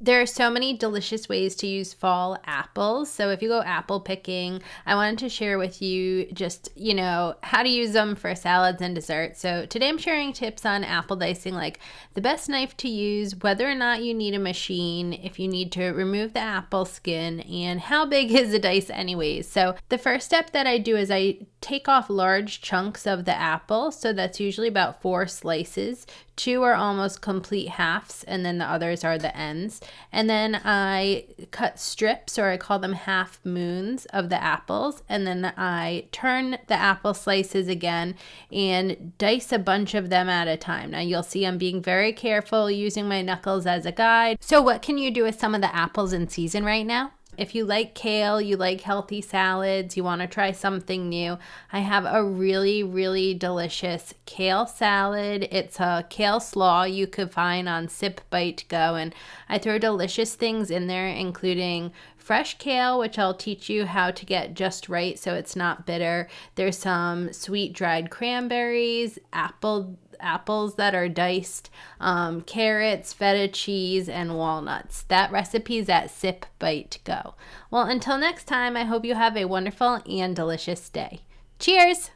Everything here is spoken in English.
There are so many delicious ways to use fall apples. So if you go apple picking, I wanted to share with you just, how to use them for salads and desserts. So today I'm sharing tips on apple dicing, like the best knife to use, whether or not you need a machine, if you need to remove the apple skin, and how big is the dice anyways. So the first step that I do is I take off large chunks of the apple. So that's usually about 4 slices. 2 are almost complete halves, and then the others are the ends. And then I cut strips, or I call them half moons, of the apples. And then I turn the apple slices again and dice a bunch of them at a time. Now you'll see I'm being very careful using my knuckles as a guide. So what can you do with some of the apples in season right now? If you like kale, you like healthy salads, you want to try something new, I have a really, really delicious kale salad. It's a kale slaw you could find on Sip Bite Go, and I throw delicious things in there, including fresh kale, which I'll teach you how to get just right so it's not bitter. There's some sweet dried cranberries, apples that are diced, carrots, feta cheese, and walnuts. That recipe is at Sip Bite Go. Well, until next time, I hope you have a wonderful and delicious day. Cheers!